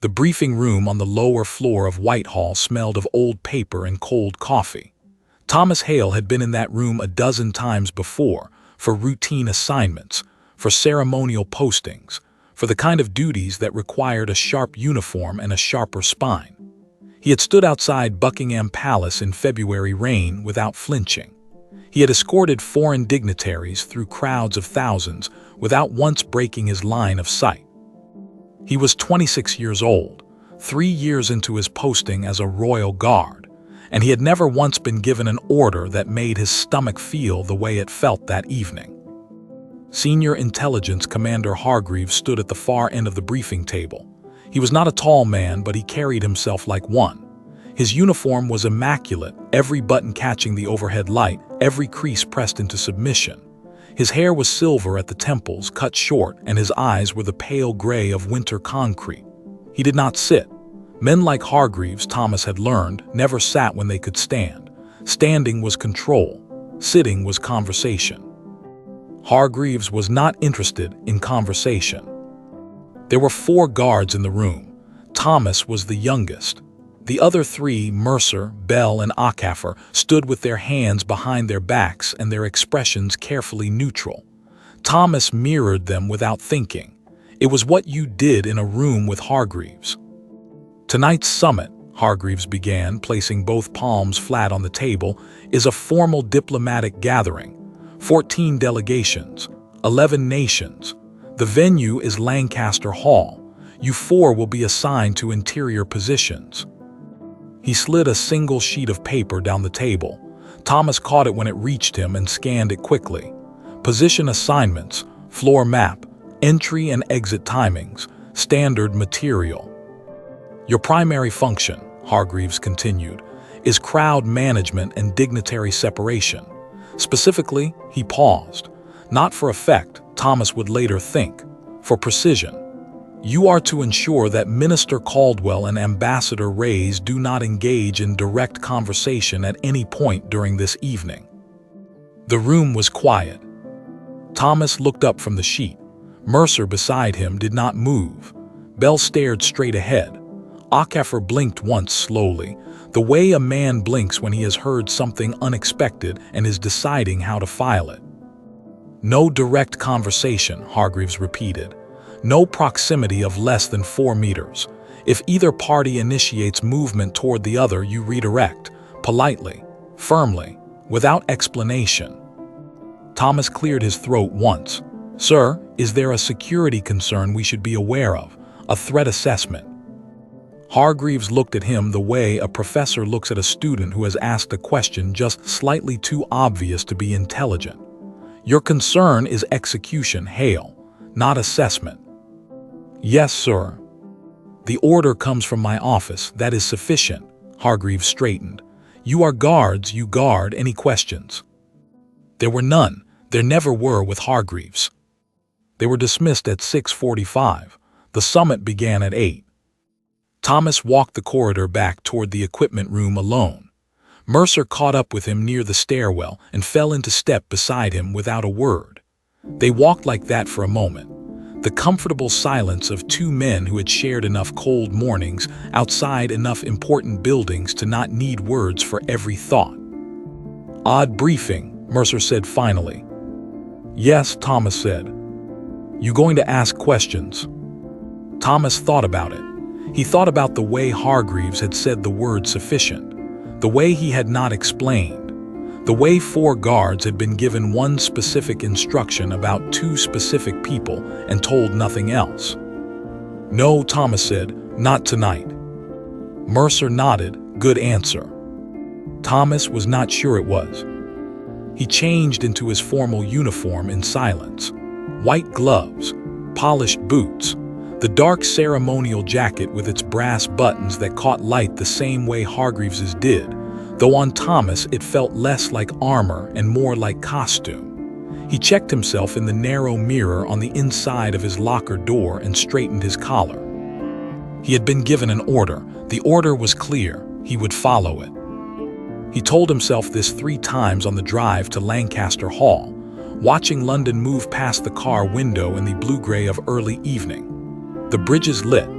The briefing room on the lower floor of Whitehall smelled of old paper and cold coffee. Thomas Hale had been in that room a dozen times before, for routine assignments, for ceremonial postings, for the kind of duties that required a sharp uniform and a sharper spine. He had stood outside Buckingham Palace in February rain without flinching. He had escorted foreign dignitaries through crowds of thousands without once breaking his line of sight. He was 26 years old, 3 years into his posting as a royal guard, and he had never once been given an order that made his stomach feel the way it felt that evening. Senior Intelligence Commander Hargreaves stood at the far end of the briefing table. He was not a tall man, but he carried himself like one. His uniform was immaculate, every button catching the overhead light, every crease pressed into submission. His hair was silver at the temples, cut short, and his eyes were the pale gray of winter concrete. He did not sit. Men like Hargreaves, Thomas had learned, never sat when they could stand. Standing was control. Sitting was conversation. Hargreaves was not interested in conversation. There were 4 guards in the room. Thomas was the youngest. The other 3, Mercer, Bell, and Ackeffer, stood with their hands behind their backs and their expressions carefully neutral. Thomas mirrored them without thinking. It was what you did in a room with Hargreaves. Tonight's summit, Hargreaves began, placing both palms flat on the table, is a formal diplomatic gathering. 14 delegations, 11 nations. The venue is Lancaster Hall. You 4 will be assigned to interior positions. He slid a single sheet of paper down the table. Thomas caught it when it reached him and scanned it quickly. Position assignments, floor map, entry and exit timings, standard material. Your primary function, Hargreaves continued, is crowd management and dignitary separation. Specifically, he paused. Not for effect, Thomas would later think, for precision. You are to ensure that Minister Caldwell and Ambassador Reyes do not engage in direct conversation at any point during this evening. The room was quiet. Thomas looked up from the sheet. Mercer beside him did not move. Bell stared straight ahead. Ackeffer blinked once slowly, the way a man blinks when he has heard something unexpected and is deciding how to file it. No direct conversation, Hargreaves repeated. No proximity of less than 4 meters. If either party initiates movement toward the other, you redirect, politely, firmly, without explanation. Thomas cleared his throat once. Sir, is there a security concern we should be aware of? A threat assessment? Hargreaves looked at him the way a professor looks at a student who has asked a question just slightly too obvious to be intelligent. Your concern is execution, Hale, not assessment. Yes, sir. The order comes from my office. That is sufficient. Hargreaves straightened. You are guards. You guard. Any questions? There were none. There never were with Hargreaves. They were dismissed at 6:45. The summit began at 8. Thomas walked the corridor back toward the equipment room alone. Mercer caught up with him near the stairwell and fell into step beside him without a word. They walked like that for a moment. The comfortable silence of 2 men who had shared enough cold mornings outside enough important buildings to not need words for every thought. Odd briefing, Mercer said finally. Yes, Thomas said. You going to ask questions? Thomas thought about it. He thought about the way Hargreaves had said the word sufficient, the way he had not explained, the way 4 guards had been given one specific instruction about 2 specific people and told nothing else. No, Thomas said, not tonight. Mercer nodded, good answer. Thomas was not sure it was. He changed into his formal uniform in silence. White gloves, polished boots, the dark ceremonial jacket with its brass buttons that caught light the same way Hargreaves's did, though on Thomas it felt less like armor and more like costume. He checked himself in the narrow mirror on the inside of his locker door and straightened his collar. He had been given an order. The order was clear. He would follow it. He told himself this 3 times on the drive to Lancaster Hall, watching London move past the car window in the blue-gray of early evening. The bridges lit.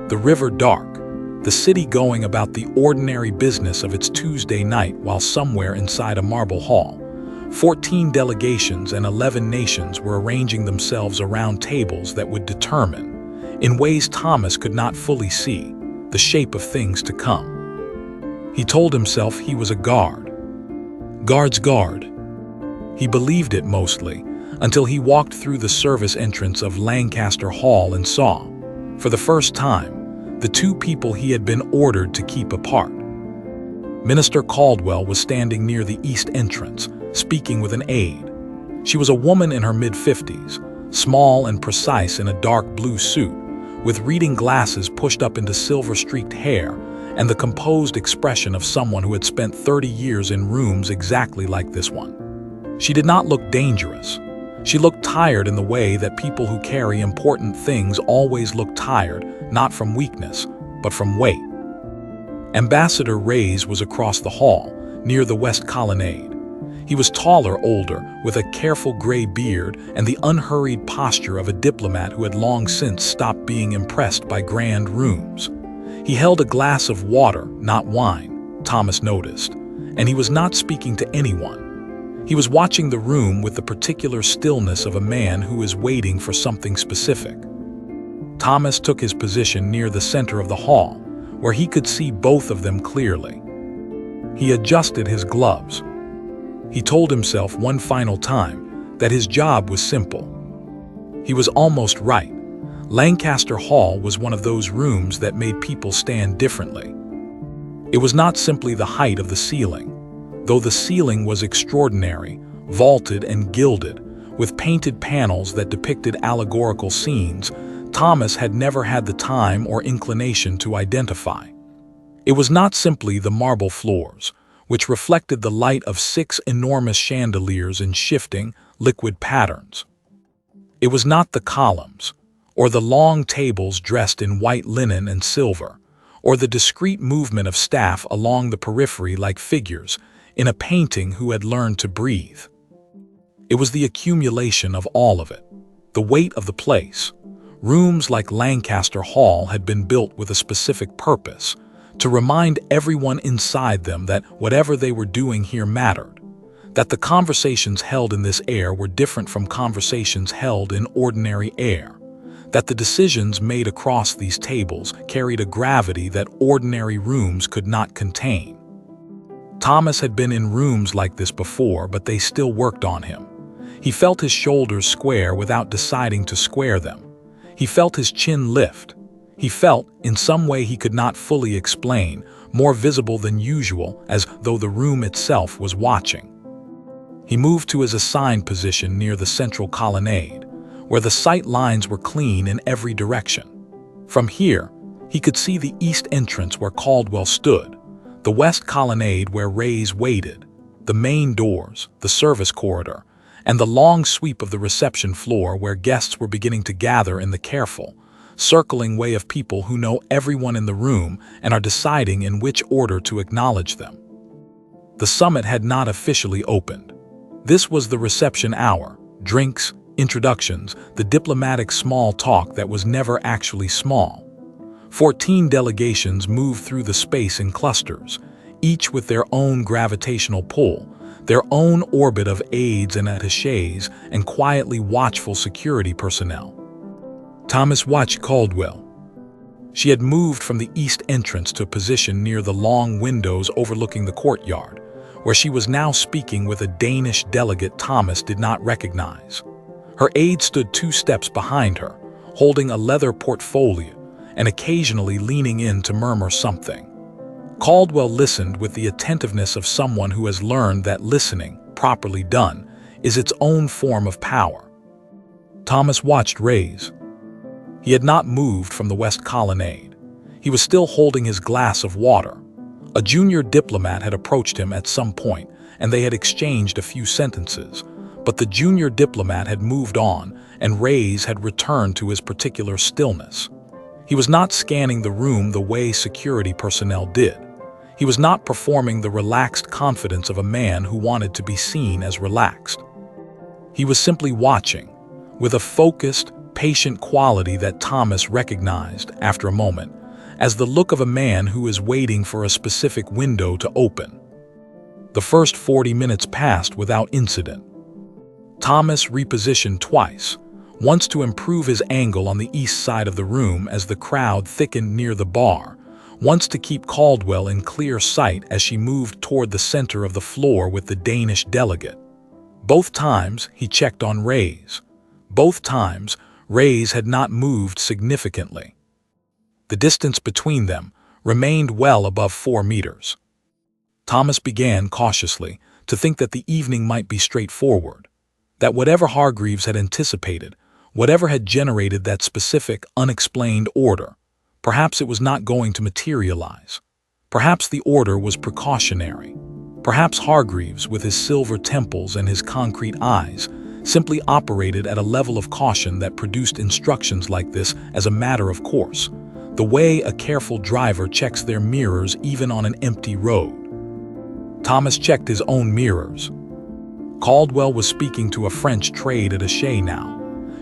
the river dark, the city going about the ordinary business of its Tuesday night while somewhere inside a marble hall, 14 delegations and 11 nations were arranging themselves around tables that would determine, in ways Thomas could not fully see, the shape of things to come. He told himself he was a guard. Guard's guard. He believed it mostly, until he walked through the service entrance of Lancaster Hall and saw, for the first time, the two people he had been ordered to keep apart. Minister Caldwell was standing near the east entrance, speaking with an aide. She was a woman in her mid-50s, small and precise in a dark blue suit, with reading glasses pushed up into silver-streaked hair and the composed expression of someone who had spent 30 years in rooms exactly like this one. She did not look dangerous. She looked tired in the way that people who carry important things always look tired, not from weakness, but from weight. Ambassador Reyes was across the hall, near the west colonnade. He was taller, older, with a careful gray beard and the unhurried posture of a diplomat who had long since stopped being impressed by grand rooms. He held a glass of water, not wine, Thomas noticed, and he was not speaking to anyone. He was watching the room with the particular stillness of a man who is waiting for something specific. Thomas took his position near the center of the hall, where he could see both of them clearly. He adjusted his gloves. He told himself one final time that his job was simple. He was almost right. Lancaster Hall was one of those rooms that made people stand differently. It was not simply the height of the ceiling, though the ceiling was extraordinary, vaulted and gilded, with painted panels that depicted allegorical scenes Thomas had never had the time or inclination to identify. It was not simply the marble floors, which reflected the light of 6 enormous chandeliers in shifting, liquid patterns. It was not the columns, or the long tables dressed in white linen and silver, or the discreet movement of staff along the periphery like figures in a painting who had learned to breathe. It was the accumulation of all of it, the weight of the place. Rooms like Lancaster Hall had been built with a specific purpose, to remind everyone inside them that whatever they were doing here mattered, that the conversations held in this air were different from conversations held in ordinary air, that the decisions made across these tables carried a gravity that ordinary rooms could not contain. Thomas had been in rooms like this before, but they still worked on him. He felt his shoulders square without deciding to square them. He felt his chin lift. He felt, in some way he could not fully explain, more visible than usual, as though the room itself was watching. He moved to his assigned position near the central colonnade, where the sight lines were clean in every direction. From here, he could see the east entrance where Caldwell stood, the west colonnade where Reyes waited, the main doors, the service corridor, and the long sweep of the reception floor where guests were beginning to gather in the careful, circling way of people who know everyone in the room and are deciding in which order to acknowledge them. The summit had not officially opened. This was the reception hour, drinks, introductions, the diplomatic small talk that was never actually small. 14 delegations moved through the space in clusters, each with their own gravitational pull, their own orbit of aides and attachés and quietly watchful security personnel. Thomas watched Caldwell. She had moved from the east entrance to a position near the long windows overlooking the courtyard, where she was now speaking with a Danish delegate Thomas did not recognize. Her aide stood 2 steps behind her, holding a leather portfolio and occasionally leaning in to murmur something. Caldwell listened with the attentiveness of someone who has learned that listening, properly done, is its own form of power. Thomas watched Reyes. He had not moved from the west colonnade. He was still holding his glass of water. A junior diplomat had approached him at some point, and they had exchanged a few sentences, but the junior diplomat had moved on, and Reyes had returned to his particular stillness. He was not scanning the room the way security personnel did. He was not performing the relaxed confidence of a man who wanted to be seen as relaxed. He was simply watching, with a focused, patient quality that Thomas recognized, after a moment, as the look of a man who is waiting for a specific window to open. The first 40 minutes passed without incident. Thomas repositioned twice, once to improve his angle on the east side of the room as the crowd thickened near the bar, once to keep Caldwell in clear sight as she moved toward the center of the floor with the Danish delegate. Both times, he checked on Reyes. Both times, Reyes had not moved significantly. The distance between them remained well above 4 meters. Thomas began cautiously to think that the evening might be straightforward, that whatever Hargreaves had anticipated, whatever had generated that specific, unexplained order, perhaps it was not going to materialize. Perhaps the order was precautionary. Perhaps Hargreaves, with his silver temples and his concrete eyes, simply operated at a level of caution that produced instructions like this as a matter of course, the way a careful driver checks their mirrors even on an empty road. Thomas checked his own mirrors. Caldwell was speaking to a French trade attaché now.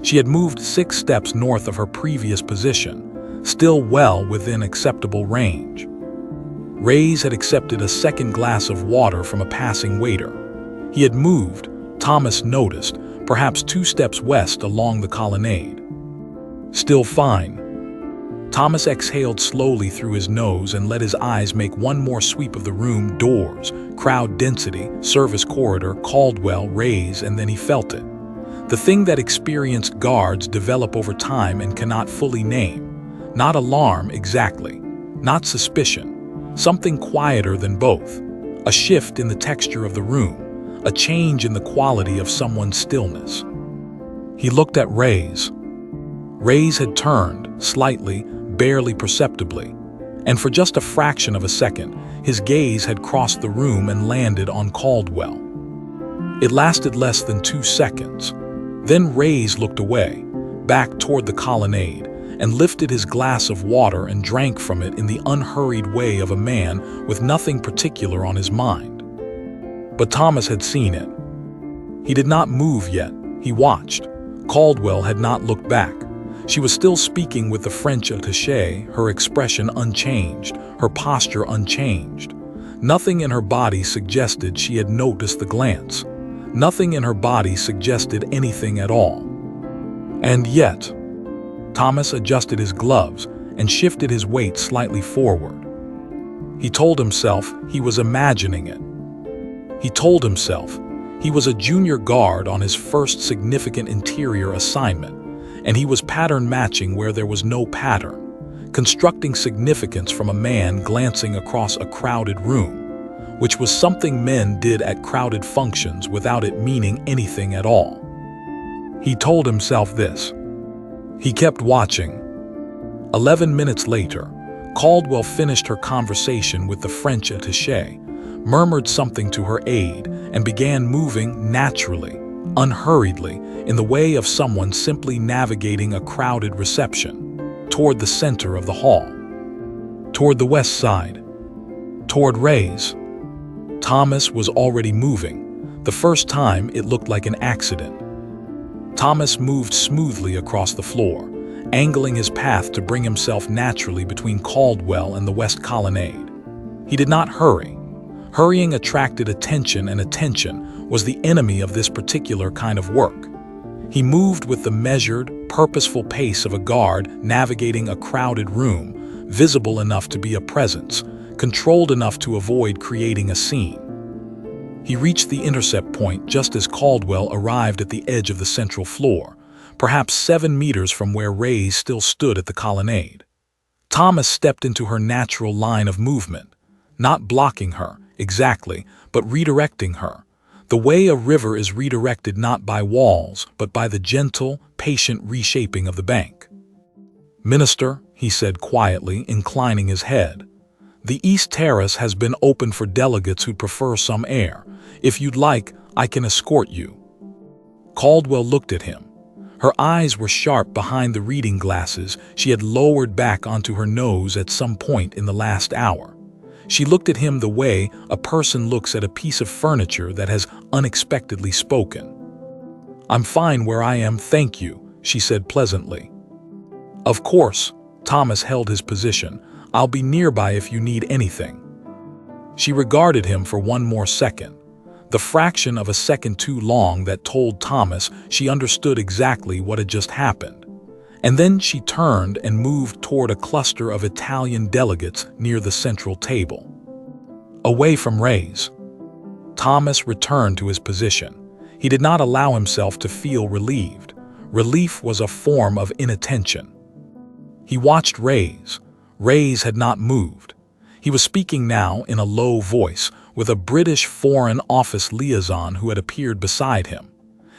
She had moved 6 steps north of her previous position, still well within acceptable range. Reyes had accepted a second glass of water from a passing waiter. He had moved, Thomas noticed, perhaps 2 steps west along the colonnade. Still fine. Thomas exhaled slowly through his nose and let his eyes make one more sweep of the room: doors, crowd density, service corridor, Caldwell, Reyes, and then he felt it. The thing that experienced guards develop over time and cannot fully name. Not alarm, exactly. Not suspicion. Something quieter than both. A shift in the texture of the room. A change in the quality of someone's stillness. He looked at Reyes. Reyes had turned, slightly, barely perceptibly, and for just a fraction of a second, his gaze had crossed the room and landed on Caldwell. It lasted less than 2 seconds. Then Reyes looked away, back toward the colonnade, and lifted his glass of water and drank from it in the unhurried way of a man with nothing particular on his mind. But Thomas had seen it. He did not move yet. He watched. Caldwell had not looked back. She was still speaking with the French attaché, her expression unchanged, her posture unchanged. Nothing in her body suggested she had noticed the glance. Nothing in her body suggested anything at all. And yet, Thomas adjusted his gloves and shifted his weight slightly forward. He told himself he was imagining it. He told himself he was a junior guard on his first significant interior assignment, and he was pattern matching where there was no pattern, constructing significance from a man glancing across a crowded room, which was something men did at crowded functions without it meaning anything at all. He told himself this. He kept watching. 11 minutes later, Caldwell finished her conversation with the French attaché, murmured something to her aide, and began moving naturally, unhurriedly, in the way of someone simply navigating a crowded reception, toward the center of the hall, toward the west side, toward Reyes. Thomas was already moving. The first time it looked like an accident. Thomas moved smoothly across the floor, angling his path to bring himself naturally between Caldwell and the west colonnade. He did not hurry. Hurrying attracted attention, and attention was the enemy of this particular kind of work. He moved with the measured, purposeful pace of a guard navigating a crowded room, visible enough to be a presence, controlled enough to avoid creating a scene. He reached the intercept point just as Caldwell arrived at the edge of the central floor, perhaps 7 meters from where Reyes still stood at the colonnade. Thomas stepped into her natural line of movement, not blocking her, exactly, but redirecting her. The way a river is redirected not by walls, but by the gentle, patient reshaping of the bank. "Minister," he said quietly, inclining his head, "the East Terrace has been open for delegates who prefer some air. If you'd like, I can escort you." Caldwell looked at him. Her eyes were sharp behind the reading glasses she had lowered back onto her nose at some point in the last hour. She looked at him the way a person looks at a piece of furniture that has unexpectedly spoken. "I'm fine where I am, thank you," she said pleasantly. "Of course," Thomas held his position. "I'll be nearby if you need anything." She regarded him for one more second, the fraction of a second too long that told Thomas she understood exactly what had just happened. And then she turned and moved toward a cluster of Italian delegates near the central table. Away from Ray's. Thomas returned to his position. He did not allow himself to feel relieved. Relief was a form of inattention. He watched Ray's. Ray's had not moved. He was speaking now in a low voice with a British Foreign Office liaison who had appeared beside him.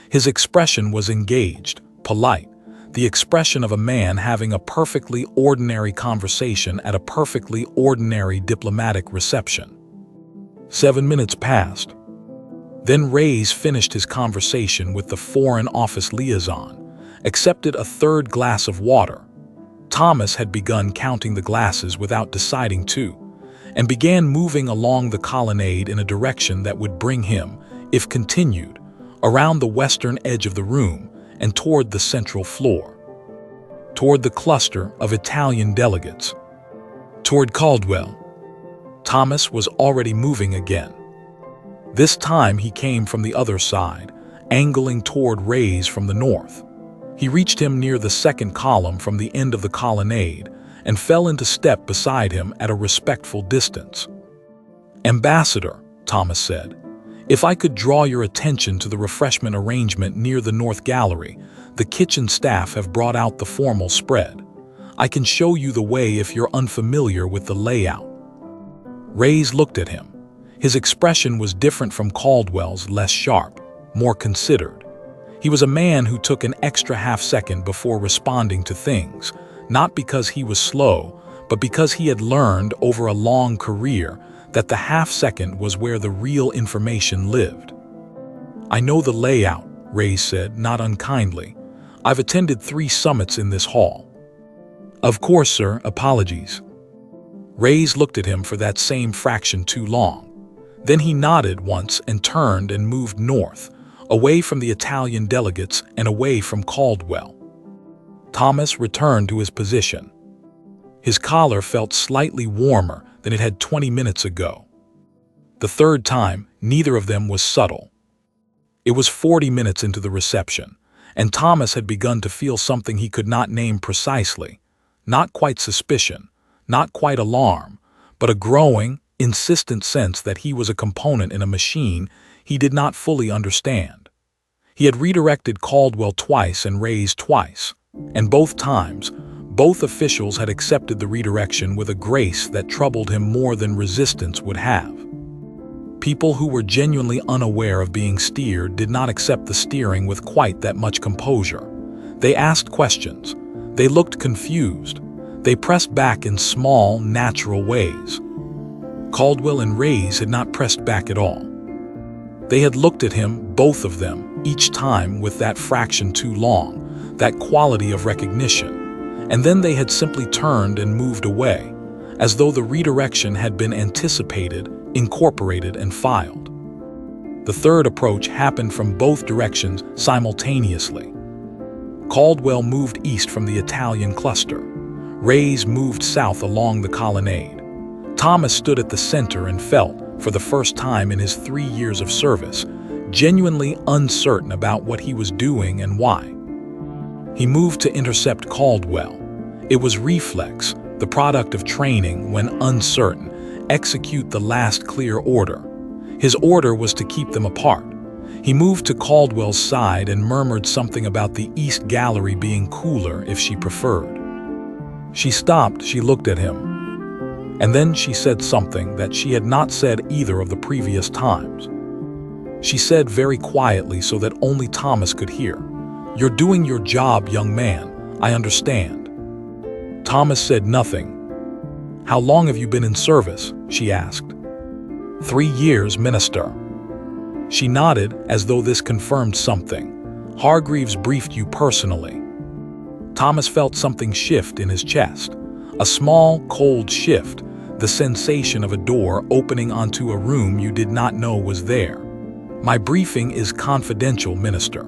His expression was engaged, polite, the expression of a man having a perfectly ordinary conversation at a perfectly ordinary diplomatic reception. 7 minutes passed. Then Ray's finished his conversation with the Foreign Office liaison, accepted a third glass of water. Thomas had begun counting the glasses without deciding to, and began moving along the colonnade in a direction that would bring him, if continued, around the western edge of the room and toward the central floor. Toward the cluster of Italian delegates. Toward Caldwell. Thomas was already moving again. This time he came from the other side, angling toward Ray's from the north. He reached him near the second column from the end of the colonnade and fell into step beside him at a respectful distance. "Ambassador," Thomas said, "if I could draw your attention to the refreshment arrangement near the north gallery, the kitchen staff have brought out the formal spread. I can show you the way if you're unfamiliar with the layout." Ray's looked at him. His expression was different from Caldwell's, less sharp, more considered. He was a man who took an extra half-second before responding to things, not because he was slow, but because he had learned over a long career that the half-second was where the real information lived. "I know the layout," Ray said, not unkindly. "I've attended 3 summits in this hall." "Of course, sir, apologies." Ray's looked at him for that same fraction too long. Then he nodded once and turned and moved north, away from the Italian delegates and away from Caldwell. Thomas returned to his position. His collar felt slightly warmer than it had 20 minutes ago. The third time, neither of them was subtle. It was 40 minutes into the reception, and Thomas had begun to feel something he could not name precisely, not quite suspicion, not quite alarm, but a growing, insistent sense that he was a component in a machine he did not fully understand. He had redirected Caldwell twice and Ray's twice, and both times, both officials had accepted the redirection with a grace that troubled him more than resistance would have. People who were genuinely unaware of being steered did not accept the steering with quite that much composure. They asked questions. They looked confused. They pressed back in small, natural ways. Caldwell and Ray's had not pressed back at all. They had looked at him, both of them, each time with that fraction too long, that quality of recognition, and then they had simply turned and moved away, as though the redirection had been anticipated, incorporated, and filed. The third approach happened from both directions simultaneously. Caldwell moved east from the Italian cluster. Ray's moved south along the colonnade. Thomas stood at the center and felt, for the first time in his 3 years of service, genuinely uncertain about what he was doing and why. He moved to intercept Caldwell. It was reflex, the product of training when uncertain, execute the last clear order. His order was to keep them apart. He moved to Caldwell's side and murmured something about the East Gallery being cooler if she preferred. She stopped, she looked at him. And then she said something that she had not said either of the previous times. She said very quietly so that only Thomas could hear, "You're doing your job, young man. I understand." Thomas said nothing. "How long have you been in service?" she asked. 3 years, Minister." She nodded as though this confirmed something. "Hargreaves briefed you personally." Thomas felt something shift in his chest. A small, cold shift, the sensation of a door opening onto a room you did not know was there. "My briefing is confidential, Minister."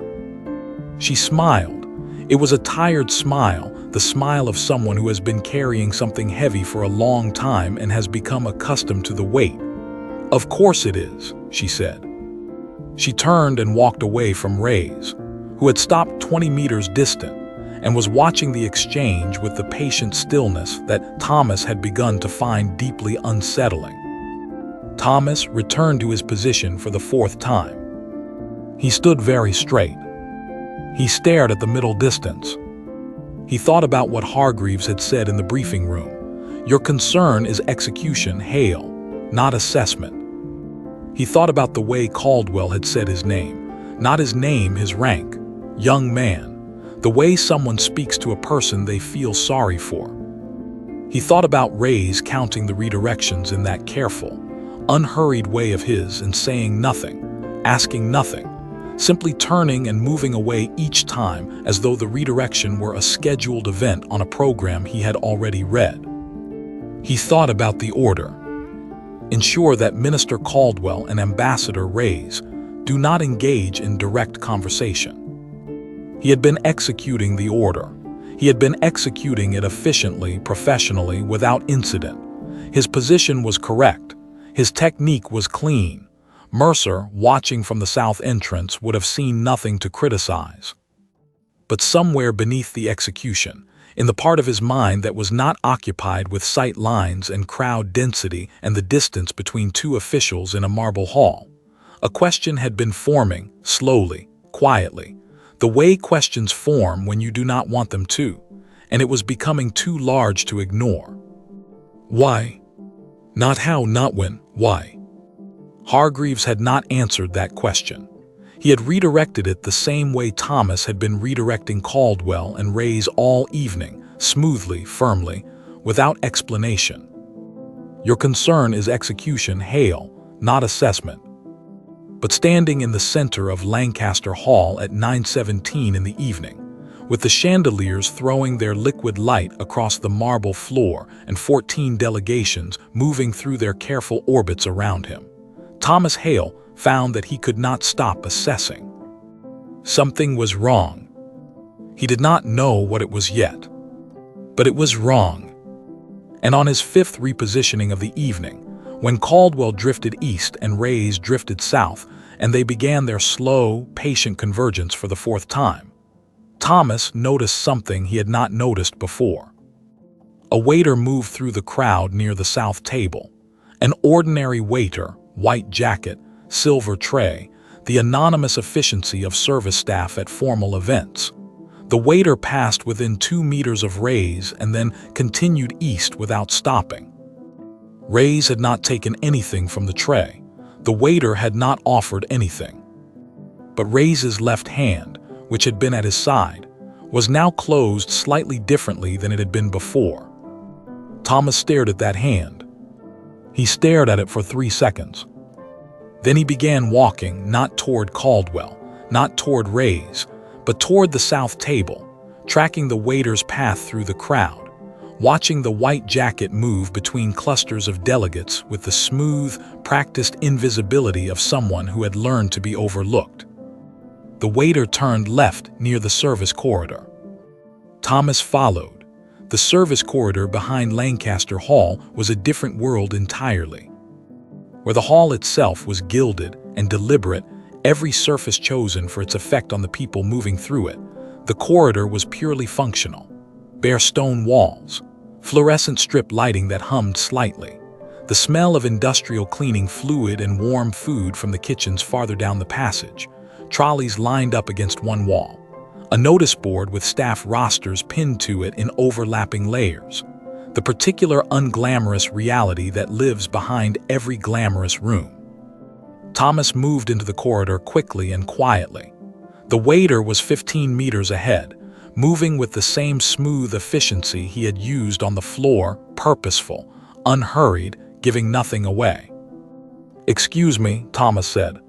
She smiled. It was a tired smile, the smile of someone who has been carrying something heavy for a long time and has become accustomed to the weight. "Of course it is," she said. She turned and walked away from Reyes, who had stopped 20 meters distant and was watching the exchange with the patient stillness that Thomas had begun to find deeply unsettling. Thomas returned to his position for the fourth time. He stood very straight. He stared at the middle distance. He thought about what Hargreaves had said in the briefing room. "Your concern is execution, Hale, not assessment." He thought about the way Caldwell had said his name. Not his name, his rank. "Young man." The way someone speaks to a person they feel sorry for. He thought about Reyes counting the redirections in that careful, unhurried way of his and saying nothing, asking nothing, simply turning and moving away each time as though the redirection were a scheduled event on a program he had already read. He thought about the order. Ensure that Minister Caldwell and Ambassador Reyes do not engage in direct conversation. He had been executing the order. He had been executing it efficiently, professionally, without incident. His position was correct. His technique was clean. Mercer, watching from the south entrance, would have seen nothing to criticize. But somewhere beneath the execution, in the part of his mind that was not occupied with sight lines and crowd density and the distance between two officials in a marble hall, a question had been forming, slowly, quietly, the way questions form when you do not want them to, and it was becoming too large to ignore. Why? Not how, not when, why? Hargreaves had not answered that question. He had redirected it the same way Thomas had been redirecting Caldwell and Reyes all evening, smoothly, firmly, without explanation. Your concern is execution, Hale, not assessment. But standing in the center of Lancaster Hall at 9:17 in the evening, with the chandeliers throwing their liquid light across the marble floor and 14 delegations moving through their careful orbits around him, Thomas Hale found that he could not stop assessing. Something was wrong. He did not know what it was yet, but it was wrong. And on his fifth repositioning of the evening, when Caldwell drifted east and Reyes drifted south, and they began their slow, patient convergence for the fourth time, Thomas noticed something he had not noticed before. A waiter moved through the crowd near the south table. An ordinary waiter, white jacket, silver tray, the anonymous efficiency of service staff at formal events. The waiter passed within 2 meters of Reyes and then continued east without stopping. Reyes had not taken anything from the tray. The waiter had not offered anything. But Reyes's left hand, which had been at his side, was now closed slightly differently than it had been before. Thomas stared at that hand. He stared at it for 3 seconds. Then he began walking, not toward Caldwell, not toward Reyes, but toward the south table, tracking the waiter's path through the crowd, watching the white jacket move between clusters of delegates with the smooth, practiced invisibility of someone who had learned to be overlooked. The waiter turned left near the service corridor. Thomas followed. The service corridor behind Lancaster Hall was a different world entirely. Where the hall itself was gilded and deliberate, every surface chosen for its effect on the people moving through it, the corridor was purely functional. Bare stone walls, fluorescent strip lighting that hummed slightly, the smell of industrial cleaning fluid and warm food from the kitchens farther down the passage, trolleys lined up against one wall, a notice board with staff rosters pinned to it in overlapping layers, the particular unglamorous reality that lives behind every glamorous room. Thomas moved into the corridor quickly and quietly. The waiter was 15 meters ahead, moving with the same smooth efficiency he had used on the floor, purposeful, unhurried, giving nothing away. "Excuse me," Thomas said.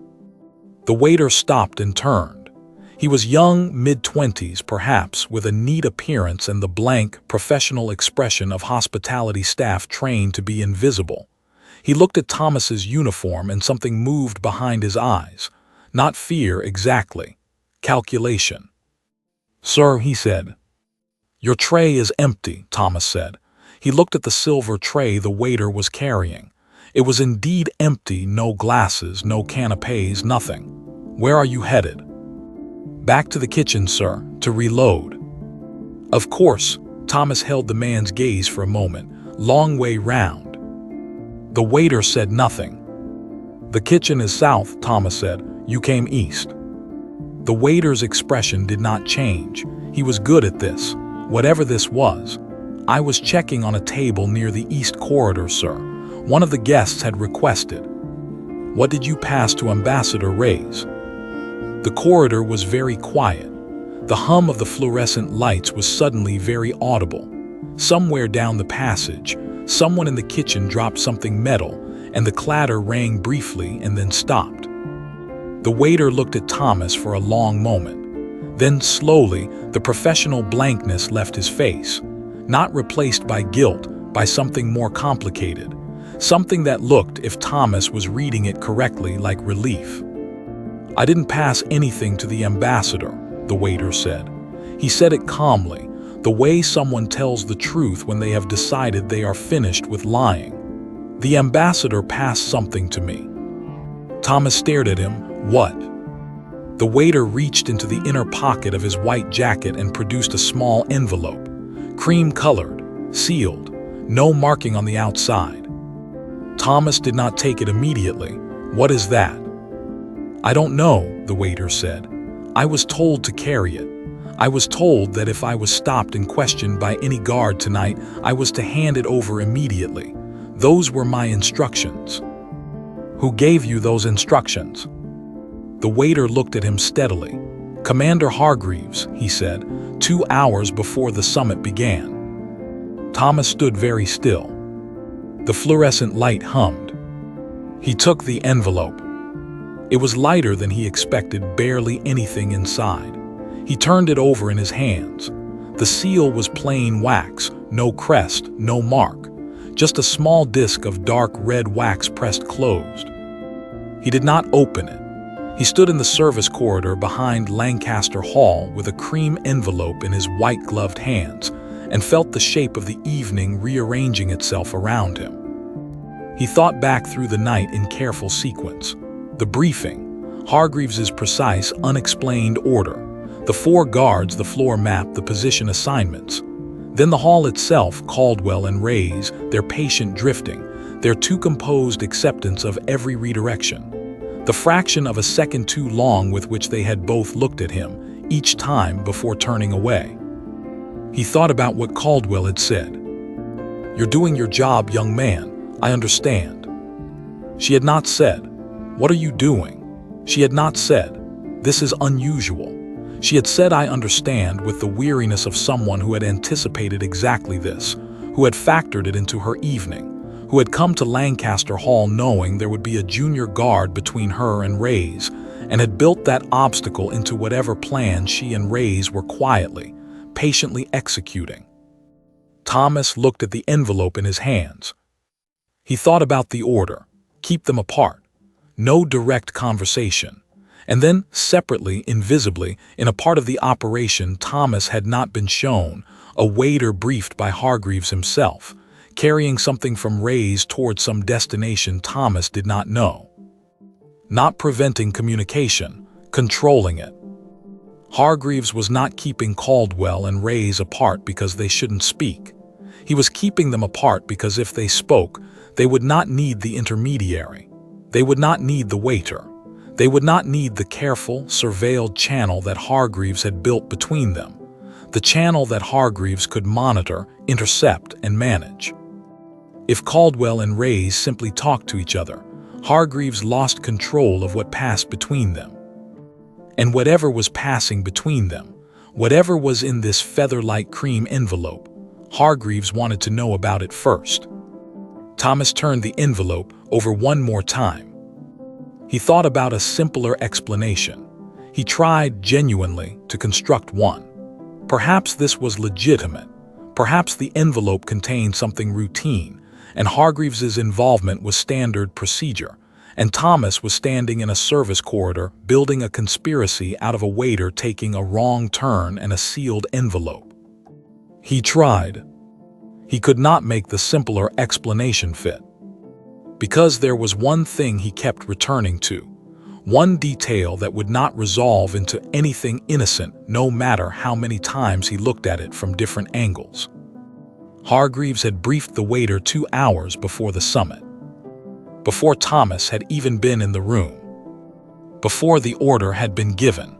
The waiter stopped and turned. He was young, mid-20s perhaps, with a neat appearance and the blank, professional expression of hospitality staff trained to be invisible. He looked at Thomas's uniform and something moved behind his eyes. Not fear exactly. Calculation. "Sir," he said. "Your tray is empty," Thomas said. He looked at the silver tray the waiter was carrying. It was indeed empty, no glasses, no canapes, nothing. "Where are you headed?" "Back to the kitchen, sir, to reload." Of course, Thomas held the man's gaze for a moment. "Long way round." The waiter said nothing. "The kitchen is south," Thomas said. "You came east." The waiter's expression did not change. He was good at this, whatever this was. "I was checking on a table near the east corridor, sir. One of the guests had requested." "What did you pass to Ambassador Reyes?" The corridor was very quiet. The hum of the fluorescent lights was suddenly very audible. Somewhere down the passage, someone in the kitchen dropped something metal, and the clatter rang briefly and then stopped. The waiter looked at Thomas for a long moment. Then slowly, the professional blankness left his face, not replaced by guilt, by something more complicated, something that looked, if Thomas was reading it correctly, like relief. "I didn't pass anything to the ambassador," the waiter said. He said it calmly, the way someone tells the truth when they have decided they are finished with lying. "The ambassador passed something to me." Thomas stared at him. "What?" The waiter reached into the inner pocket of his white jacket and produced a small envelope, cream-colored, sealed, no marking on the outside. Thomas did not take it immediately. "What is that?" "I don't know," the waiter said. "I was told to carry it. I was told that if I was stopped and questioned by any guard tonight, I was to hand it over immediately. Those were my instructions." "Who gave you those instructions?" The waiter looked at him steadily. "Commander Hargreaves," he said, 2 hours before the summit began. Thomas stood very still. The fluorescent light hummed. He took the envelope. It was lighter than he expected, barely anything inside. He turned it over in his hands. The seal was plain wax, no crest, no mark, just a small disc of dark red wax pressed closed. He did not open it. He stood in the service corridor behind Lancaster Hall with a cream envelope in his white-gloved hands and felt the shape of the evening rearranging itself around him. He thought back through the night in careful sequence. The briefing, Hargreaves's precise, unexplained order, the 4 guards, the floor map, the position assignments. Then the hall itself, Caldwell and Reyes, their patient drifting, their too composed acceptance of every redirection. The fraction of a second too long with which they had both looked at him, each time before turning away. He thought about what Caldwell had said. "You're doing your job, young man. I understand." She had not said, "What are you doing?" She had not said, "This is unusual." She had said, "I understand," with the weariness of someone who had anticipated exactly this, who had factored it into her evening, who had come to Lancaster Hall knowing there would be a junior guard between her and Reyes, and had built that obstacle into whatever plan she and Reyes were quietly, patiently executing. Thomas looked at the envelope in his hands. He thought about the order, keep them apart, no direct conversation. And then, separately, invisibly, in a part of the operation Thomas had not been shown, a waiter briefed by Hargreaves himself, carrying something from Reyes toward some destination Thomas did not know. Not preventing communication, controlling it. Hargreaves was not keeping Caldwell and Reyes apart because they shouldn't speak. He was keeping them apart because if they spoke, they would not need the intermediary. They would not need the waiter. They would not need the careful, surveilled channel that Hargreaves had built between them, the channel that Hargreaves could monitor, intercept, and manage. If Caldwell and Reyes simply talked to each other, Hargreaves lost control of what passed between them. And whatever was passing between them, whatever was in this feather-like cream envelope, Hargreaves wanted to know about it first. Thomas turned the envelope over one more time. He thought about a simpler explanation. He tried, genuinely, to construct one. Perhaps this was legitimate. Perhaps the envelope contained something routine, and Hargreaves's involvement was standard procedure, and Thomas was standing in a service corridor building a conspiracy out of a waiter taking a wrong turn and a sealed envelope. He tried. He could not make the simpler explanation fit. Because there was one thing he kept returning to, one detail that would not resolve into anything innocent no matter how many times he looked at it from different angles. Hargreaves had briefed the waiter 2 hours before the summit, before Thomas had even been in the room, before the order had been given.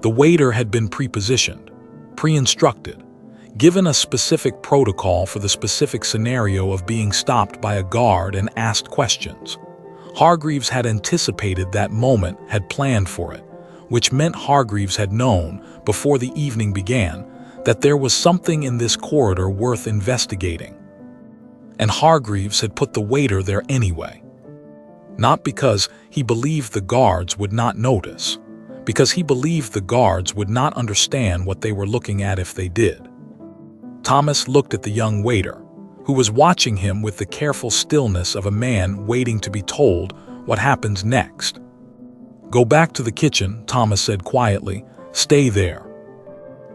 The waiter had been pre-positioned, pre-instructed, given a specific protocol for the specific scenario of being stopped by a guard and asked questions. Hargreaves had anticipated that moment, had planned for it, which meant Hargreaves had known, before the evening began, that there was something in this corridor worth investigating. And Hargreaves had put the waiter there anyway. Not because he believed the guards would not notice, because he believed the guards would not understand what they were looking at if they did. Thomas looked at the young waiter, who was watching him with the careful stillness of a man waiting to be told what happens next. "Go back to the kitchen," Thomas said quietly. "Stay there."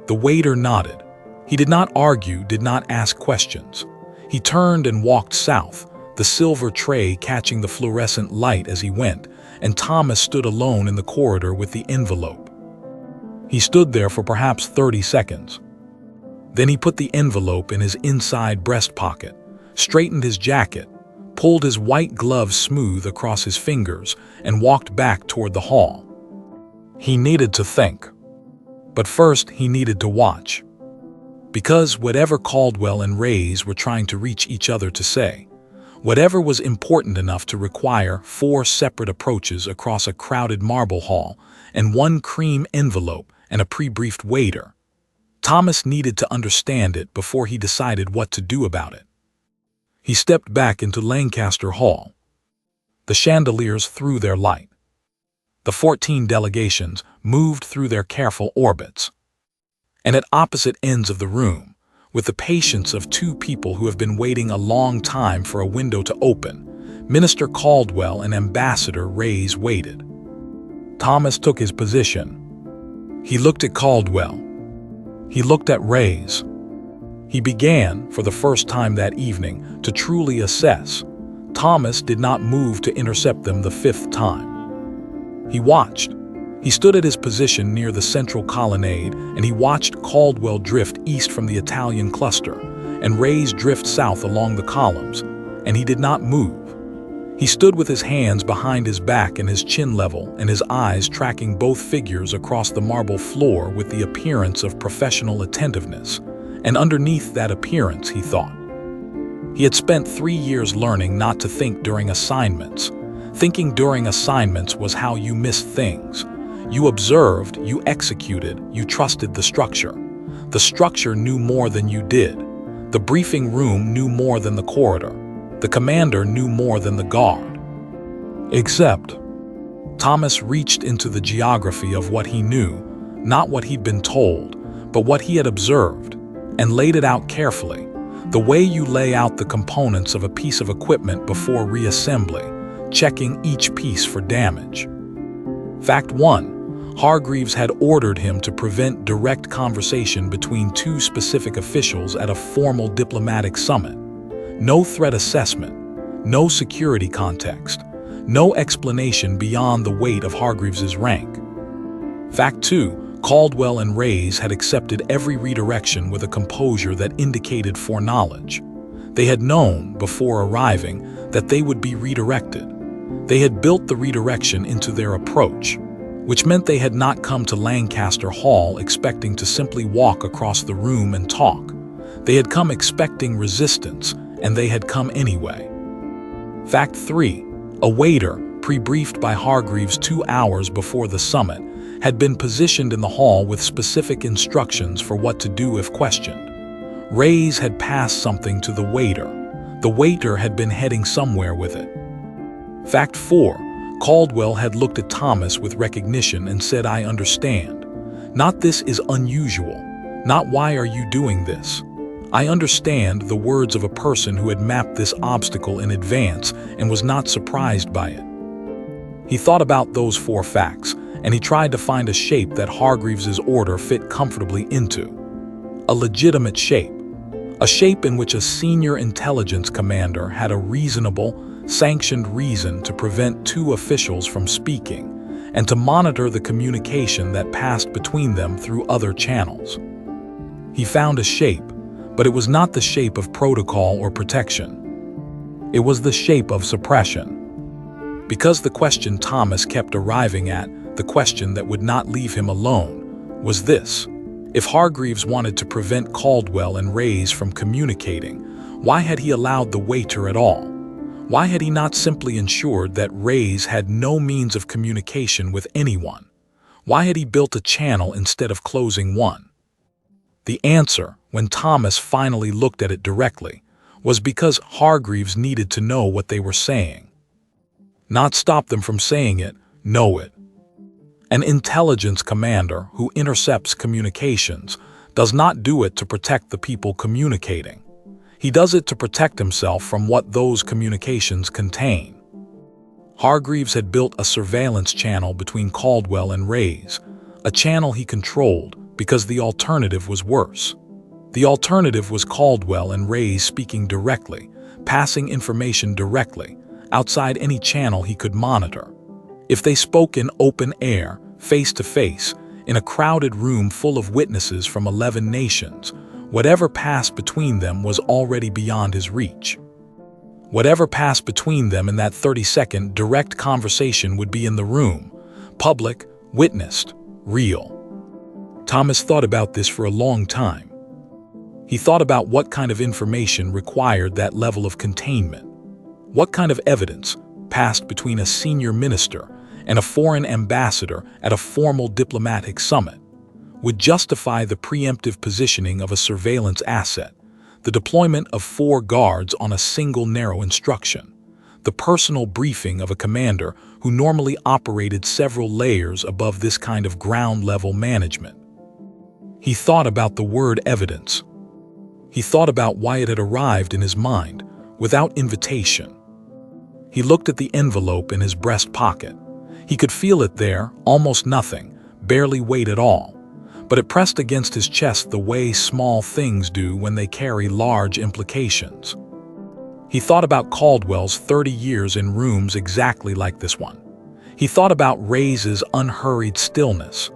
The waiter nodded. He did not argue, did not ask questions. He turned and walked south, the silver tray catching the fluorescent light as he went, and Thomas stood alone in the corridor with the envelope. He stood there for perhaps 30 seconds. Then he put the envelope in his inside breast pocket, straightened his jacket, pulled his white gloves smooth across his fingers, and walked back toward the hall. He needed to think. But first he needed to watch. Because whatever Caldwell and Reyes were trying to reach each other to say, whatever was important enough to require 4 separate approaches across a crowded marble hall and 1 cream envelope and a pre-briefed waiter, Thomas needed to understand it before he decided what to do about it. He stepped back into Lancaster Hall. The chandeliers threw their light. The 14 delegations moved through their careful orbits. And at opposite ends of the room, with the patience of 2 people who have been waiting a long time for a window to open, Minister Caldwell and Ambassador Reyes waited. Thomas took his position. He looked at Caldwell. He looked at Reyes. He began, for the first time that evening, to truly assess. Thomas did not move to intercept them the 5th time. He watched. He stood at his position near the central colonnade, and he watched Caldwell drift east from the Italian cluster, and Reyes drift south along the columns, and he did not move. He stood with his hands behind his back and his chin level, and his eyes tracking both figures across the marble floor with the appearance of professional attentiveness. And underneath that appearance, he thought. He had spent 3 years learning not to think during assignments. Thinking during assignments was how you missed things. You observed, you executed, you trusted the structure. The structure knew more than you did. The briefing room knew more than the corridor. The commander knew more than the guard. Except, Thomas reached into the geography of what he knew, not what he'd been told, but what he had observed, and laid it out carefully, the way you lay out the components of a piece of equipment before reassembly, checking each piece for damage. Fact 1. Hargreaves had ordered him to prevent direct conversation between 2 specific officials at a formal diplomatic summit. No threat assessment, no security context, no explanation beyond the weight of Hargreaves's rank. Fact 2. Caldwell and Reyes had accepted every redirection with a composure that indicated foreknowledge. They had known, before arriving, that they would be redirected. They had built the redirection into their approach, which meant they had not come to Lancaster Hall expecting to simply walk across the room and talk. They had come expecting resistance, and they had come anyway. Fact 3. A waiter, pre-briefed by Hargreaves 2 hours before the summit, had been positioned in the hall with specific instructions for what to do if questioned. Reyes had passed something to the waiter. The waiter had been heading somewhere with it. Fact 4. Caldwell had looked at Thomas with recognition and said, "I understand. Not this is unusual. Not why are you doing this. I understand," the words of a person who had mapped this obstacle in advance and was not surprised by it. He thought about those 4 facts, and he tried to find a shape that Hargreaves's order fit comfortably into. A legitimate shape. A shape in which a senior intelligence commander had a reasonable, sanctioned reason to prevent 2 officials from speaking and to monitor the communication that passed between them through other channels. He found a shape, but it was not the shape of protocol or protection. It was the shape of suppression. Because the question Thomas kept arriving at, the question that would not leave him alone, was this: if Hargreaves wanted to prevent Caldwell and Reyes from communicating, why had he allowed the waiter at all? Why had he not simply ensured that Reyes had no means of communication with anyone? Why had he built a channel instead of closing one? The answer, when Thomas finally looked at it directly, was because Hargreaves needed to know what they were saying. Not stop them from saying it, know it. An intelligence commander who intercepts communications does not do it to protect the people communicating. He does it to protect himself from what those communications contain. Hargreaves had built a surveillance channel between Caldwell and Reyes, a channel he controlled because the alternative was worse. The alternative was Caldwell and Reyes speaking directly, passing information directly, outside any channel he could monitor. If they spoke in open air, face to face, in a crowded room full of witnesses from 11 nations, whatever passed between them was already beyond his reach. Whatever passed between them in that 30-second direct conversation would be in the room, public, witnessed, real. Thomas thought about this for a long time. He thought about what kind of information required that level of containment. What kind of evidence passed between a senior minister and a foreign ambassador at a formal diplomatic summit would justify the preemptive positioning of a surveillance asset, the deployment of 4 guards on a single narrow instruction, the personal briefing of a commander who normally operated several layers above this kind of ground-level management. He thought about the word evidence. He thought about why it had arrived in his mind, without invitation. He looked at the envelope in his breast pocket. He could feel it there, almost nothing, barely weight at all. But it pressed against his chest the way small things do when they carry large implications. He thought about Caldwell's 30 years in rooms exactly like this one. He thought about Reyes's unhurried stillness,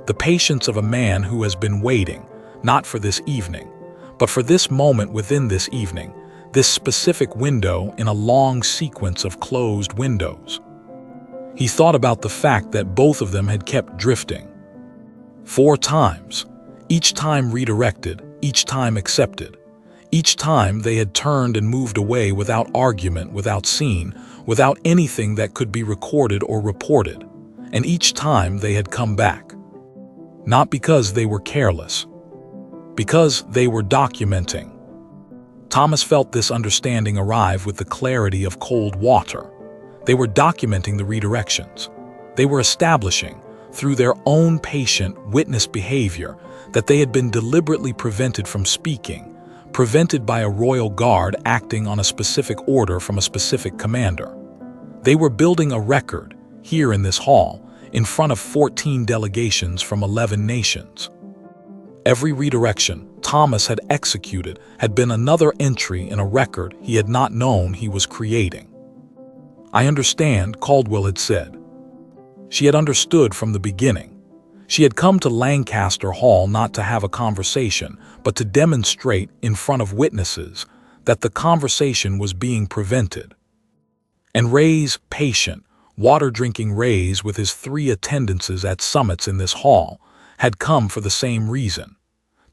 the patience of a man who has been waiting, not for this evening, but for this moment within this evening, this specific window in a long sequence of closed windows. He thought about the fact that both of them had kept drifting. 4 times, each time redirected, each time accepted. Each time they had turned and moved away without argument, without scene, without anything that could be recorded or reported. And each time they had come back. Not because they were careless, because they were documenting. Thomas felt this understanding arrive with the clarity of cold water. They were documenting the redirections. They were establishing, through their own patient, witnessed behavior, that they had been deliberately prevented from speaking, prevented by a royal guard acting on a specific order from a specific commander. They were building a record, here in this hall, in front of 14 delegations from 11 nations. Every redirection Thomas had executed had been another entry in a record he had not known he was creating. "I understand," Caldwell had said. She had understood from the beginning. She had come to Lancaster Hall not to have a conversation, but to demonstrate in front of witnesses that the conversation was being prevented. And Reyes, patient, water-drinking Reyes with his 3 attendances at summits in this hall, had come for the same reason.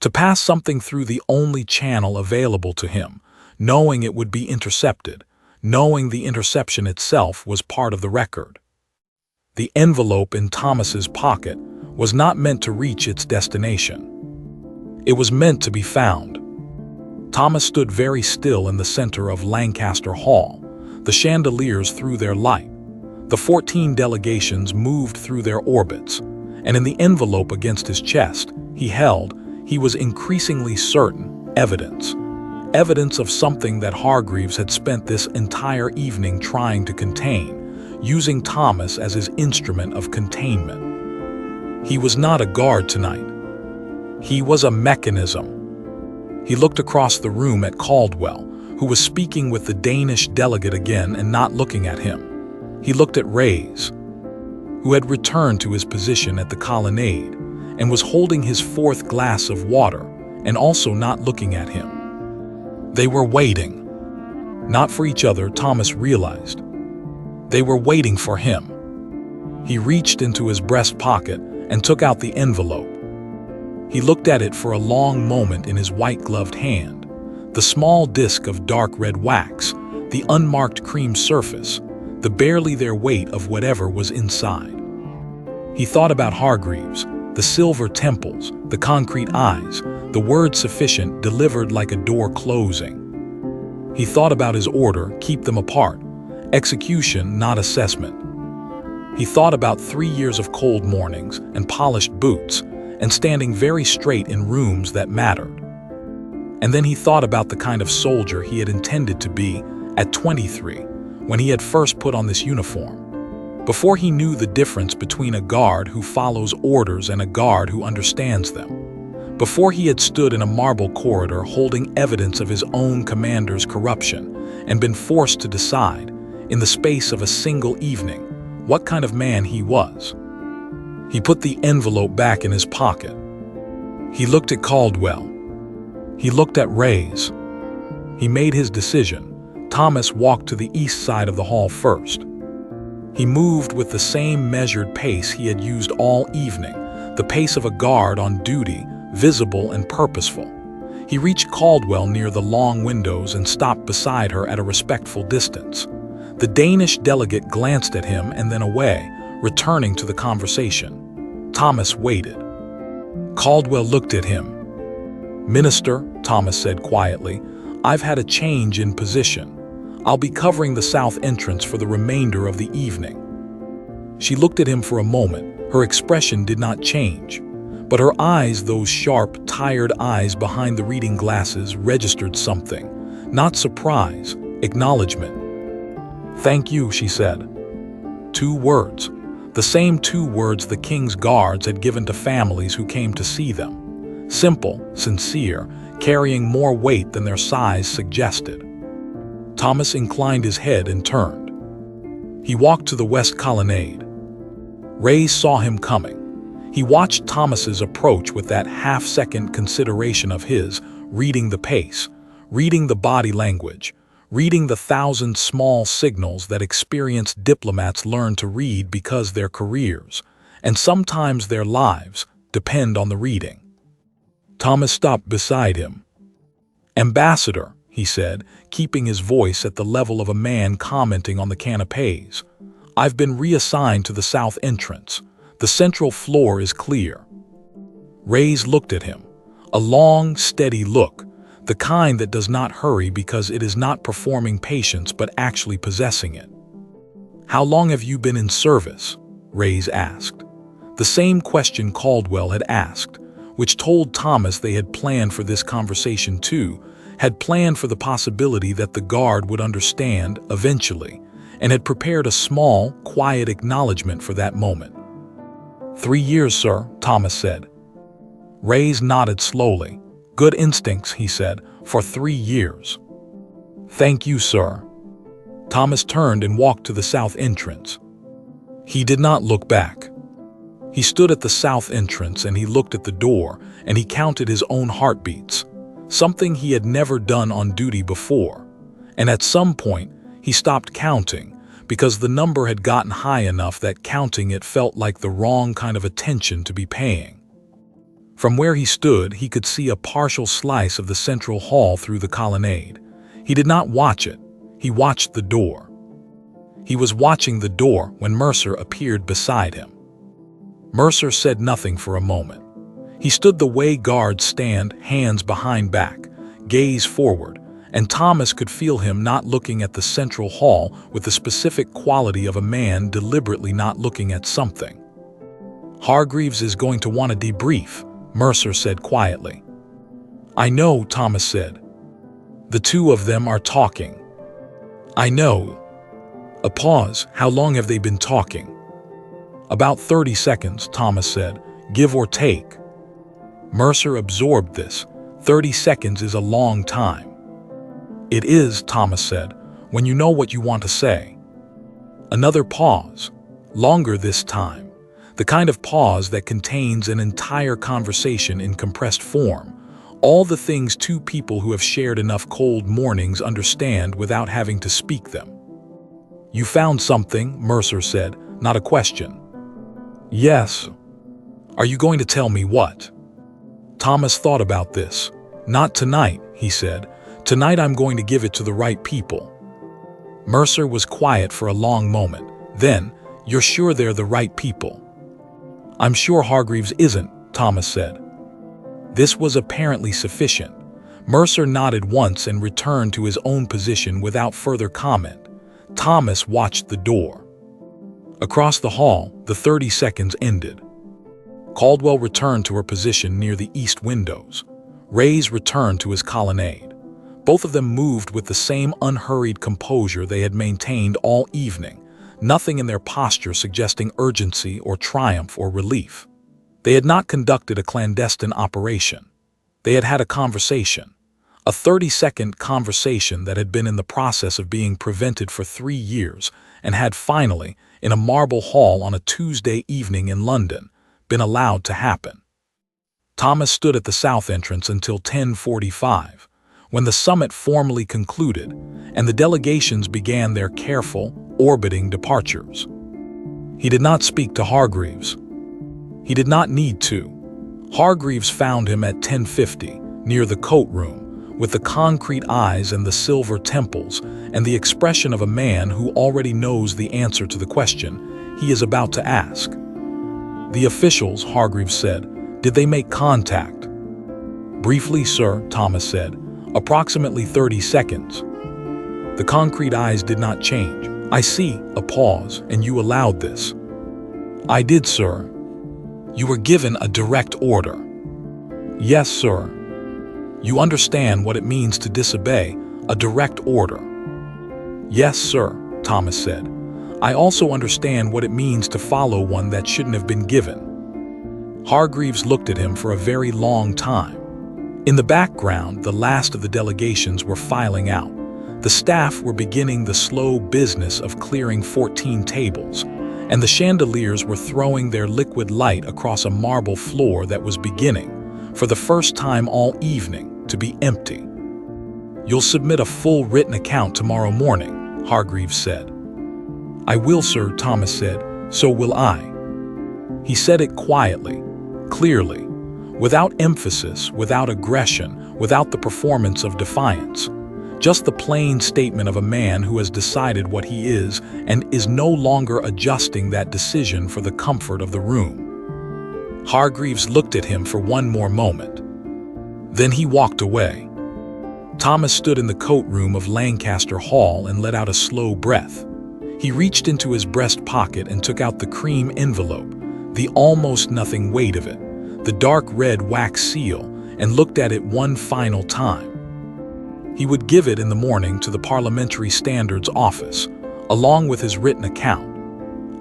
To pass something through the only channel available to him, knowing it would be intercepted, knowing the interception itself was part of the record. The envelope in Thomas's pocket was not meant to reach its destination. It was meant to be found. Thomas stood very still in the center of Lancaster Hall. The chandeliers threw their light. The 14 delegations moved through their orbits, and in the envelope against his chest, he was increasingly certain, evidence. Evidence of something that Hargreaves had spent this entire evening trying to contain, using Thomas as his instrument of containment. He was not a guard tonight. He was a mechanism. He looked across the room at Caldwell, who was speaking with the Danish delegate again and not looking at him. He looked at Reyes, who had returned to his position at the colonnade and was holding his fourth glass of water and also not looking at him. They were waiting. Not for each other, Thomas realized. They were waiting for him. He reached into his breast pocket and took out the envelope. He looked at it for a long moment in his white-gloved hand. The small disc of dark red wax, the unmarked cream surface, the barely there weight of whatever was inside. He thought about Hargreaves, the silver temples, the concrete eyes, the word sufficient delivered like a door closing. He thought about his order, keep them apart, execution, not assessment. He thought about 3 years of cold mornings and polished boots and standing very straight in rooms that mattered. And then he thought about the kind of soldier he had intended to be at 23 when he had first put on this uniform. Before he knew the difference between a guard who follows orders and a guard who understands them. Before he had stood in a marble corridor holding evidence of his own commander's corruption and been forced to decide, in the space of a single evening, what kind of man he was. He put the envelope back in his pocket. He looked at Caldwell. He looked at Reyes. He made his decision. Thomas walked to the east side of the hall first. He moved with the same measured pace he had used all evening, the pace of a guard on duty, visible and purposeful. He reached Caldwell near the long windows and stopped beside her at a respectful distance. The Danish delegate glanced at him and then away, returning to the conversation. Thomas waited. Caldwell looked at him. "Minister," Thomas said quietly, "I've had a change in position. I'll be covering the south entrance for the remainder of the evening." She looked at him for a moment. Her expression did not change, but her eyes, those sharp, tired eyes behind the reading glasses, registered something. Not surprise, acknowledgement. "Thank you," she said. 2 words. The same 2 words the king's guards had given to families who came to see them. Simple, sincere, carrying more weight than their size suggested. Thomas inclined his head and turned. He walked to the west colonnade. Reyes saw him coming. He watched Thomas's approach with that half-second consideration of his, reading the pace, reading the body language, reading the 1,000 small signals that experienced diplomats learn to read because their careers, and sometimes their lives, depend on the reading. Thomas stopped beside him. "Ambassador," he said, keeping his voice at the level of a man commenting on the canapés, "I've been reassigned to the south entrance. The central floor is clear." Reyes looked at him. A long, steady look, the kind that does not hurry because it is not performing patience but actually possessing it. "How long have you been in service?" Reyes asked. The same question Caldwell had asked, which told Thomas they had planned for this conversation too, had planned for the possibility that the guard would understand eventually, and had prepared a small, quiet acknowledgement for that moment. 3 years, sir," Thomas said. Reyes nodded slowly. "Good instincts," he said, "for 3 years." "Thank you, sir." Thomas turned and walked to the south entrance. He did not look back. He stood at the south entrance and he looked at the door and he counted his own heartbeats, something he had never done on duty before. And at some point, he stopped counting because the number had gotten high enough that counting it felt like the wrong kind of attention to be paying. From where he stood, he could see a partial slice of the central hall through the colonnade. He did not watch it. He watched the door. He was watching the door when Mercer appeared beside him. Mercer said nothing for a moment. He stood the way guards stand, hands behind back, gaze forward, and Thomas could feel him not looking at the central hall with the specific quality of a man deliberately not looking at something. "Hargreaves is going to want a debrief," Mercer said quietly. "I know," Thomas said. "The 2 of them are talking." "I know." A pause. How long have they been talking? About 30 seconds, Thomas said, give or take. Mercer absorbed this. 30 seconds is a long time. It is, Thomas said, when you know what you want to say. Another pause. Longer this time. The kind of pause that contains an entire conversation in compressed form. All the things two people who have shared enough cold mornings understand without having to speak them. You found something, Mercer said, not a question. Yes. Are you going to tell me what? Thomas thought about this. Not tonight, he said. Tonight I'm going to give it to the right people. Mercer was quiet for a long moment. Then, you're sure they're the right people? I'm sure Hargreaves isn't, Thomas said. This was apparently sufficient. Mercer nodded once and returned to his own position without further comment. Thomas watched the door. Across the hall, the 30 seconds ended. Caldwell returned to her position near the east windows. Reyes returned to his colonnade. Both of them moved with the same unhurried composure they had maintained all evening, nothing in their posture suggesting urgency or triumph or relief. They had not conducted a clandestine operation. They had had a conversation. A 30-second conversation that had been in the process of being prevented for 3 years and had finally, in a marble hall on a Tuesday evening in London, been allowed to happen. Thomas stood at the south entrance until 10:45, when the summit formally concluded and the delegations began their careful, orbiting departures. He did not speak to Hargreaves. He did not need to. Hargreaves found him at 10:50, near the coat room, with the concrete eyes and the silver temples and the expression of a man who already knows the answer to the question he is about to ask. The officials, Hargreaves said, did they make contact? Briefly, sir, Thomas said, approximately 30 seconds. The concrete eyes did not change. I see, a pause, and you allowed this. I did, sir. You were given a direct order. Yes, sir. You understand what it means to disobey a direct order. Yes, sir, Thomas said. I also understand what it means to follow one that shouldn't have been given. Hargreaves looked at him for a very long time. In the background, the last of the delegations were filing out. The staff were beginning the slow business of clearing 14 tables, and the chandeliers were throwing their liquid light across a marble floor that was beginning, for the first time all evening, to be empty. You'll submit a full written account tomorrow morning, Hargreaves said. I will, sir, Thomas said. So will I. He said it quietly, clearly, without emphasis, without aggression, without the performance of defiance. Just the plain statement of a man who has decided what he is and is no longer adjusting that decision for the comfort of the room. Hargreaves looked at him for one more moment. Then he walked away. Thomas stood in the coat room of Lancaster Hall and let out a slow breath. He reached into his breast pocket and took out the cream envelope, the almost nothing weight of it, the dark red wax seal, and looked at it one final time. He would give it in the morning to the Parliamentary Standards Office, along with his written account,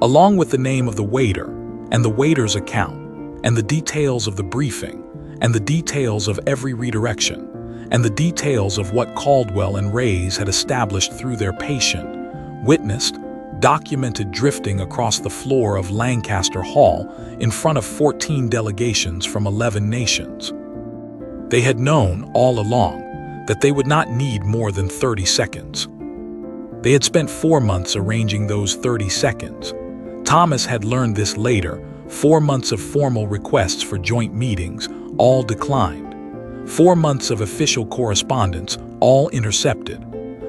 along with the name of the waiter, and the waiter's account, and the details of the briefing, and the details of every redirection, and the details of what Caldwell and Reyes had established through their patient, witnessed, documented drifting across the floor of Lancaster Hall in front of 14 delegations from 11 nations. They had known all along that they would not need more than 30 seconds. They had spent 4 months arranging those 30 seconds. Thomas had learned this later, 4 months of formal requests for joint meetings, all declined. 4 months of official correspondence, all intercepted.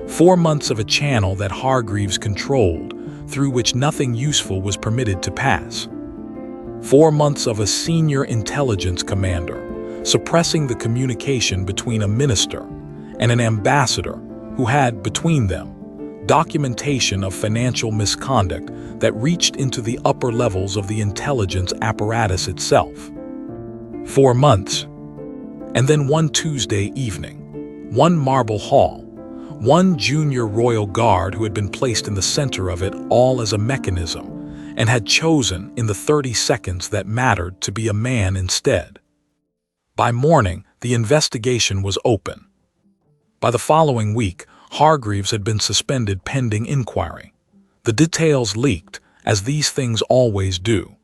4 months of a channel that Hargreaves controlled, through which nothing useful was permitted to pass. 4 months of a senior intelligence commander, suppressing the communication between a minister and an ambassador who had, between them, documentation of financial misconduct that reached into the upper levels of the intelligence apparatus itself. 4 months. And then one Tuesday evening, one marble hall, One junior royal guard who had been placed in the center of it all as a mechanism and had chosen in the 30 seconds that mattered to be a man instead. By morning, the investigation was open. By the following week, Hargreaves had been suspended pending inquiry. The details leaked, as these things always do.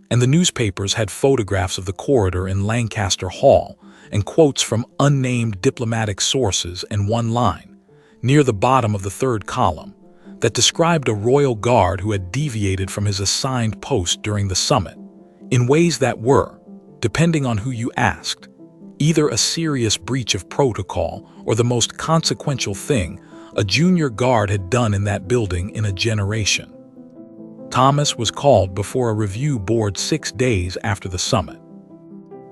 And the newspapers had photographs of the corridor in Lancaster Hall and quotes from unnamed diplomatic sources and one line, near the bottom of the third column, that described a royal guard who had deviated from his assigned post during the summit, in ways that were, depending on who you asked, either a serious breach of protocol or the most consequential thing a junior guard had done in that building in a generation. Thomas was called before a review board 6 days after the summit.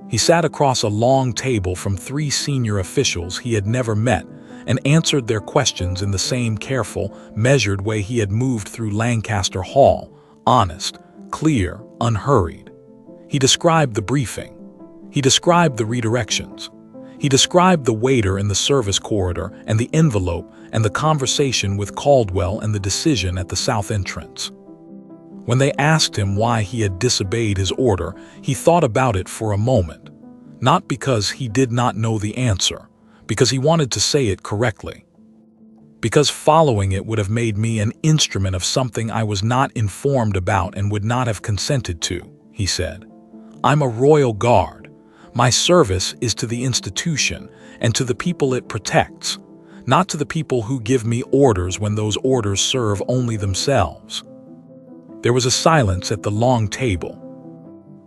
He sat across a long table from 3 senior officials he had never met and answered their questions in the same careful, measured way he had moved through Lancaster Hall, honest, clear, unhurried. He described the briefing. He described the redirections. He described the waiter in the service corridor and the envelope and the conversation with Caldwell and the decision at the south entrance. When they asked him why he had disobeyed his order, he thought about it for a moment, not because he did not know the answer, because he wanted to say it correctly. Because following it would have made me an instrument of something I was not informed about and would not have consented to, he said. I'm a royal guard. My service is to the institution and to the people it protects, not to the people who give me orders when those orders serve only themselves. There was a silence at the long table.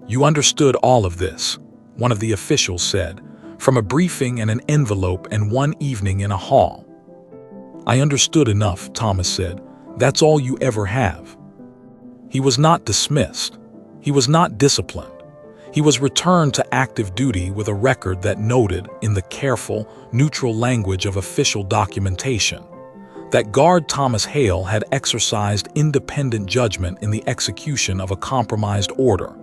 You understood all of this, one of the officials said, from a briefing and an envelope and one evening in a hall. I understood enough, Thomas said. That's all you ever have. He was not dismissed. He was not disciplined. He was returned to active duty with a record that noted, in the careful, neutral language of official documentation, that Guard Thomas Hale had exercised independent judgment in the execution of a compromised order,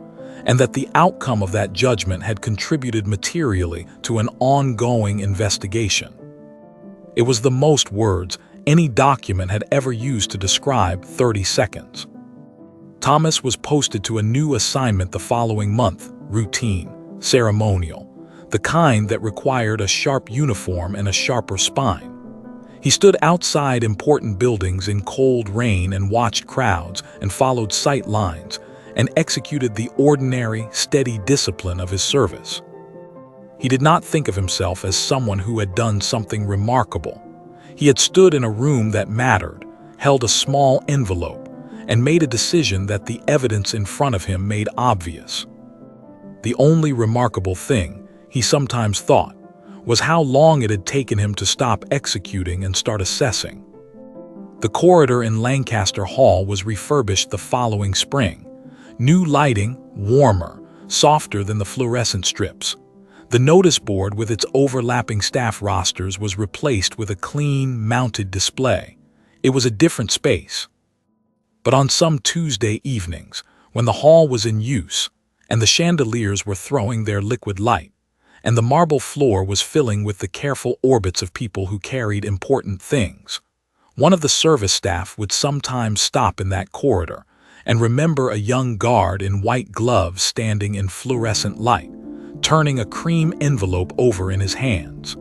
and that the outcome of that judgment had contributed materially to an ongoing investigation. It was the most words any document had ever used to describe 30 seconds. Thomas was posted to a new assignment the following month, routine, ceremonial, the kind that required a sharp uniform and a sharper spine. He stood outside important buildings in cold rain and watched crowds and followed sight lines and executed the ordinary, steady discipline of his service. He did not think of himself as someone who had done something remarkable. He had stood in a room that mattered, held a small envelope, and made a decision that the evidence in front of him made obvious. The only remarkable thing, he sometimes thought, was how long it had taken him to stop executing and start assessing. The corridor in Lancaster Hall was refurbished the following spring. New lighting, warmer, softer than the fluorescent strips. The notice board with its overlapping staff rosters was replaced with a clean, mounted display. It was a different space. But on some Tuesday evenings, when the hall was in use, and the chandeliers were throwing their liquid light, and the marble floor was filling with the careful orbits of people who carried important things, one of the service staff would sometimes stop in that corridor and remember a young guard in white gloves standing in fluorescent light, turning a cream envelope over in his hands,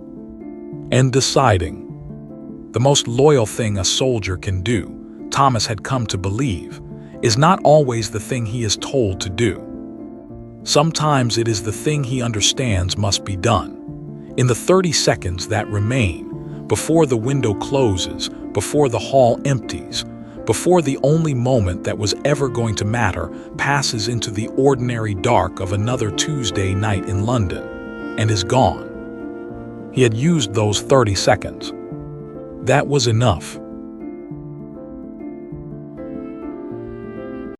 and deciding. The most loyal thing a soldier can do, Thomas had come to believe, is not always the thing he is told to do. Sometimes it is the thing he understands must be done. In the 30 seconds that remain, before the window closes, before the hall empties, before the only moment that was ever going to matter passes into the ordinary dark of another Tuesday night in London, and is gone. He had used those 30 seconds. That was enough.